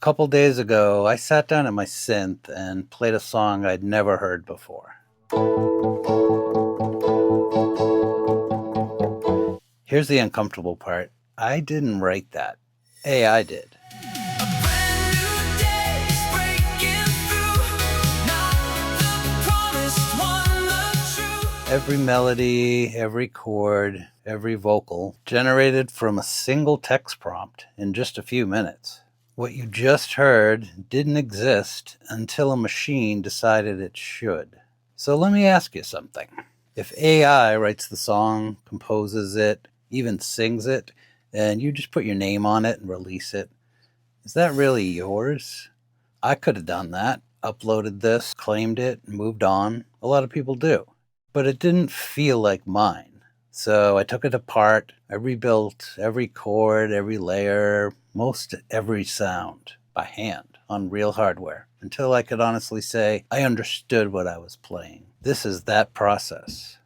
couple days ago, I sat down at my synth and played a song I'd never heard before. Here's the uncomfortable part. I didn't write that. AI did. Every melody, every chord, every vocal generated from a single text prompt in just a few minutes. What you just heard didn't exist until a machine decided it should. So let me ask you something. If AI writes the song, composes it, even sings it, and you just put your name on it and release it, is that really yours? I could have done that, uploaded this, claimed it, and moved on. A lot of people do. But it didn't feel like mine. So I took it apart. I rebuilt every chord, every layer, most every sound by hand on real hardware until I could honestly say I understood what I was playing. This is that process.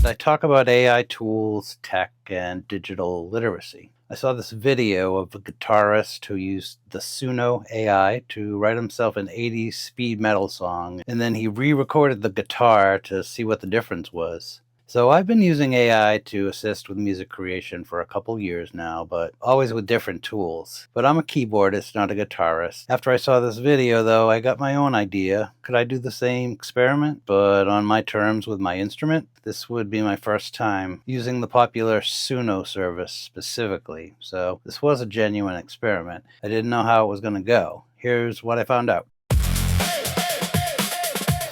I talk about AI tools, tech, and digital literacy. I saw this video of a guitarist who used the Suno AI to write himself an 80s speed metal song, and then he re-recorded the guitar to see what the difference was. So I've been using AI to assist with music creation for a couple years now, but always with different tools. But I'm a keyboardist, not a guitarist. After I saw this video, though, I got my own idea. Could I do the same experiment, but on my terms with my instrument? This would be my first time using the popular Suno service specifically, so this was a genuine experiment. I didn't know how it was going to go. Here's what I found out.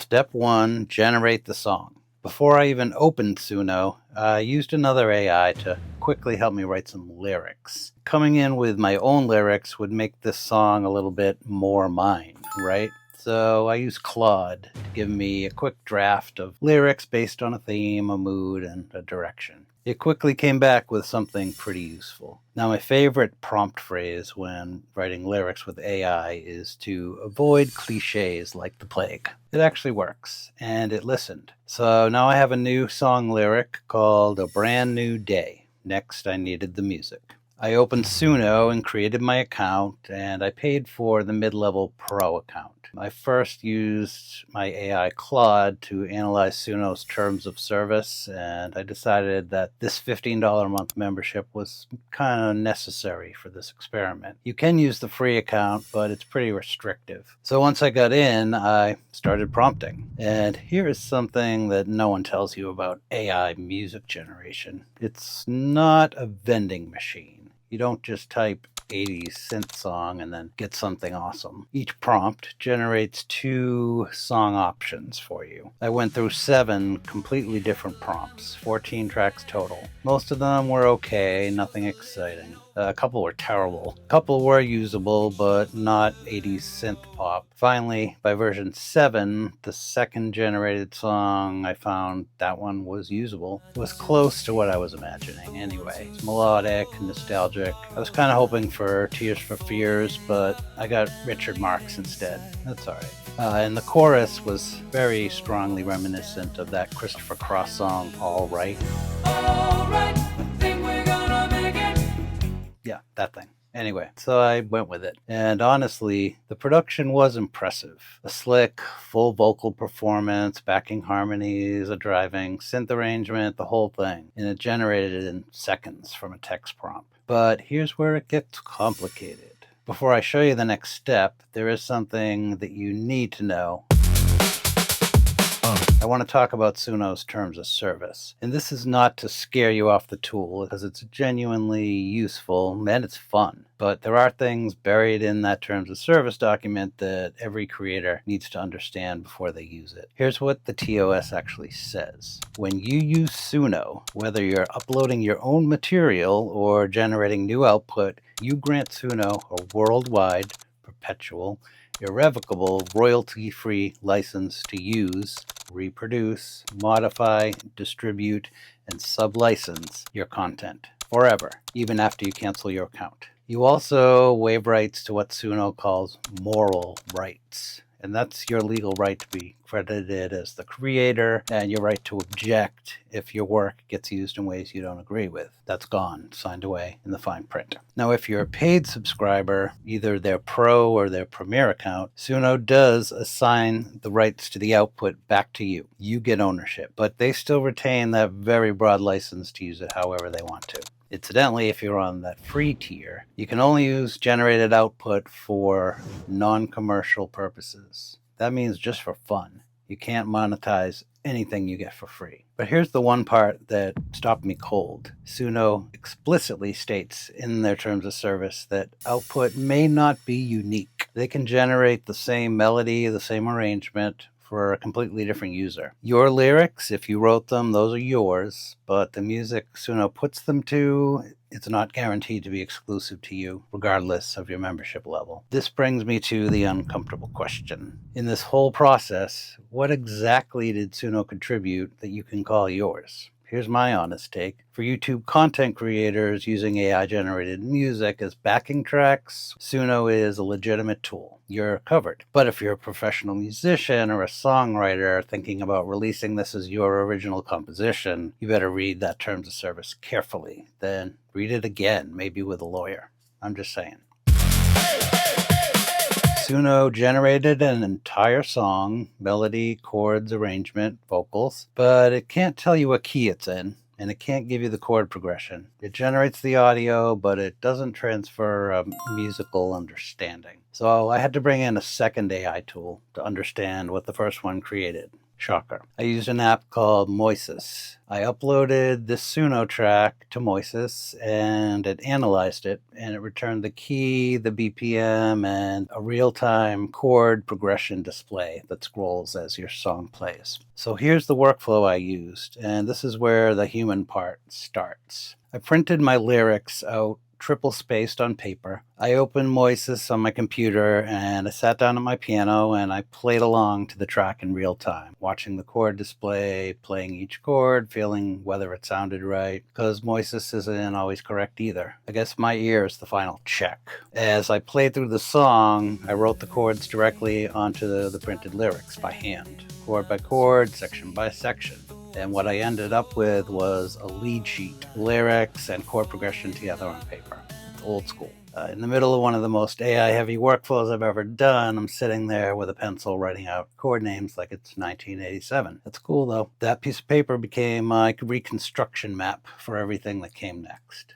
Step 1, generate the song. Before I even opened Suno, I used another AI to quickly help me write some lyrics. Coming in with my own lyrics would make this song a little bit more mine, right? So I used Claude to give me a quick draft of lyrics based on a theme, a mood, and a direction. It quickly came back with something pretty useful. Now, my favorite prompt phrase when writing lyrics with AI is to avoid cliches like the plague. It actually works, and it listened. So now I have a new song lyric called A Brand New Day. Next, I needed the music. I opened Suno and created my account, and I paid for the mid-level Pro account. I first used my AI Claude to analyze Suno's terms of service, and I decided that this $15 a month membership was kind of necessary for this experiment. You can use the free account, but it's pretty restrictive. So once I got in, I started prompting. And here is something that no one tells you about AI music generation. It's not a vending machine. You don't just type 80s synth song and then get something awesome. Each prompt generates 2 song options for you. I went through 7 completely different prompts, 14 tracks total. Most of them were okay, nothing exciting. A couple were terrible. A couple were usable, but not 80s synth pop. Finally, by version 7, the second generated song, I found that one was usable. It was close to what I was imagining anyway. It's melodic, nostalgic. I was kind of hoping for Tears for Fears, but I got Richard Marx instead. That's alright. And the chorus was very strongly reminiscent of that Christopher Cross song, All Right. All right. Yeah, that thing. Anyway, so I went with it. And honestly, the production was impressive. A slick, full vocal performance, backing harmonies, a driving synth arrangement, the whole thing. And it generated it in seconds from a text prompt. But here's where it gets complicated. Before I show you the next step, there is something that you need to know. I want to talk about Suno's terms of service. And this is not to scare you off the tool, because it's genuinely useful and it's fun. But there are things buried in that terms of service document that every creator needs to understand before they use it. Here's what the TOS actually says. When you use Suno, whether you're uploading your own material or generating new output, you grant Suno a worldwide, perpetual, irrevocable, royalty-free license to use, reproduce, modify, distribute, and sub-license your content forever, even after you cancel your account. You also waive rights to what Suno calls moral rights. and that's your legal right to be credited as the creator and your right to object if your work gets used in ways you don't agree with. That's gone, signed away in the fine print. Now, if you're a paid subscriber, either their Pro or their Premier account, Suno does assign the rights to the output back to you. You get ownership, but they still retain that very broad license to use it however they want to. Incidentally, if you're on that free tier, you can only use generated output for non-commercial purposes. That means just for fun. You can't monetize anything you get for free. But here's the one part that stopped me cold. Suno explicitly states in their terms of service that output may not be unique. They can generate the same melody, the same arrangement, for a completely different user. Your lyrics, if you wrote them, those are yours, but the music Suno puts them to, it's not guaranteed to be exclusive to you, regardless of your membership level. This brings me to the uncomfortable question. In this whole process, what exactly did Suno contribute that you can call yours? Here's my honest take. For YouTube content creators using AI-generated music as backing tracks, Suno is a legitimate tool. You're covered. But if you're a professional musician or a songwriter thinking about releasing this as your original composition, you better read that terms of service carefully. Then read it again, maybe with a lawyer. I'm just saying. Suno generated an entire song, melody, chords, arrangement, vocals, but it can't tell you what key it's in, and it can't give you the chord progression. It generates the audio, but it doesn't transfer a musical understanding. So I had to bring in a second AI tool to understand what the first one created. Shocker. I used an app called Moises. I uploaded this Suno track to Moises and it analyzed it, and it returned the key, the BPM, and a real-time chord progression display that scrolls as your song plays. So here's the workflow I used, and this is where the human part starts. I printed my lyrics out triple spaced on paper. I opened Moises on my computer and I sat down at my piano and I played along to the track in real time, watching the chord display, playing each chord, feeling whether it sounded right, because Moises isn't always correct either. I guess my ear is the final check. As I played through the song, I wrote the chords directly onto the printed lyrics by hand, chord by chord, section by section. And what I ended up with was a lead sheet, lyrics and chord progression together on paper. It's old school. In the middle of one of the most AI-heavy workflows I've ever done, I'm sitting there with a pencil writing out chord names like it's 1987. That's cool, though. That piece of paper became my Reconstruction map for everything that came next.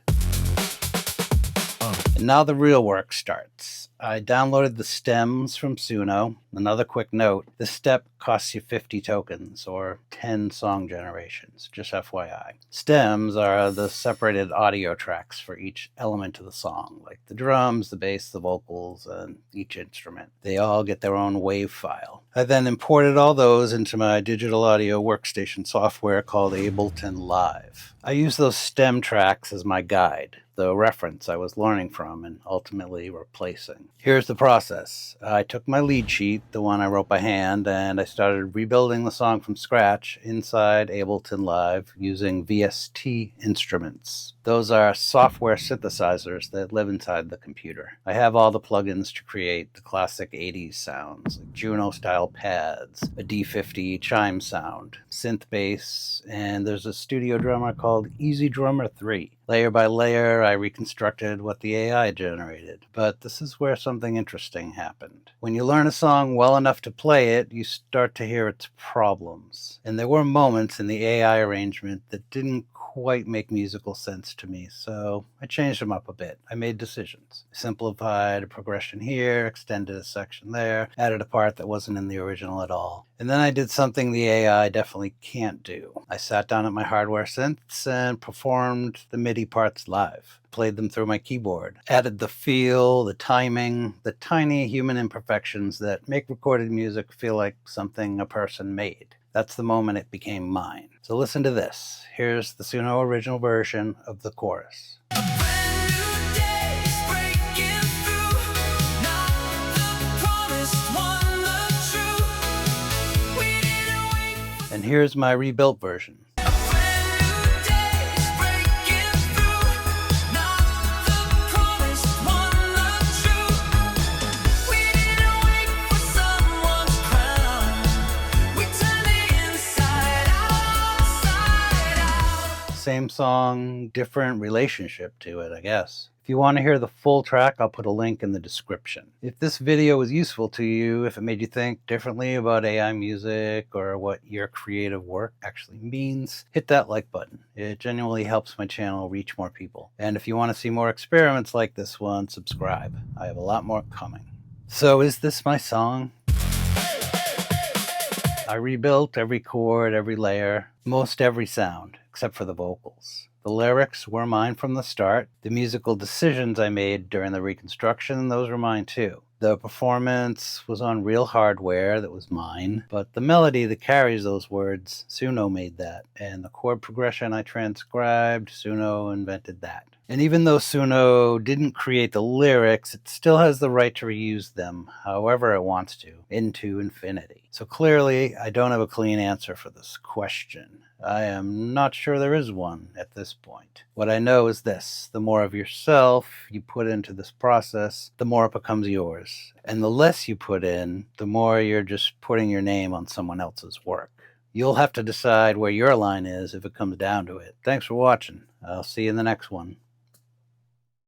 And now the real work starts. I downloaded the stems from Suno. Another quick note, this step costs you 50 tokens or 10 song generations, just FYI. Stems are the separated audio tracks for each element of the song, like the drums, the bass, the vocals, and each instrument. They all get their own WAV file. I then imported all those into my digital audio workstation software called Ableton Live. I use those stem tracks as my guide, the reference I was learning from and ultimately replacing. Here's the process. I took my lead sheet, the one I wrote by hand, and I started rebuilding the song from scratch inside Ableton Live using VST instruments. Those are software synthesizers that live inside the computer. I have all the plugins to create the classic 80s sounds, like Juno-style pads, a D50 chime sound, synth bass, and there's a studio drummer called Easy Drummer 3. Layer by layer, I reconstructed what the AI generated. But this is where something interesting happened. When you learn a song well enough to play it, you start to hear its problems. And there were moments in the AI arrangement that didn't quite make musical sense to me, so I changed them up a bit. I made decisions. Simplified a progression here, extended a section there, added a part that wasn't in the original at all. And then I did something the AI definitely can't do. I sat down at my hardware synths and performed the MIDI parts live. Played them through my keyboard. Added the feel, the timing, the tiny human imperfections that make recorded music feel like something a person made. That's the moment it became mine. So listen to this. Here's the Suno original version of the chorus. And here's my rebuilt version. song, different relationship to it, I guess. If you want to hear the full track, I'll put a link in the description. If this video was useful to you, if it made you think differently about AI music or what your creative work actually means, hit that like button. It genuinely helps my channel reach more people. And if you want to see more experiments like this one, subscribe. I have a lot more coming. So is this my song? I rebuilt every chord, every layer, most every sound, except for the vocals. The lyrics were mine from the start. The musical decisions I made during the reconstruction, those were mine too. The performance was on real hardware that was mine, but the melody that carries those words, Suno made that. And the chord progression I transcribed, Suno invented that. And even though Suno didn't create the lyrics, it still has the right to reuse them however it wants to, into infinity. So clearly, I don't have a clean answer for this question. I am not sure there is one at this point. What I know is this: the more of yourself you put into this process, the more it becomes yours. And the less you put in, the more you're just putting your name on someone else's work. You'll have to decide where your line is if it comes down to it. Thanks for watching. I'll see you in the next one.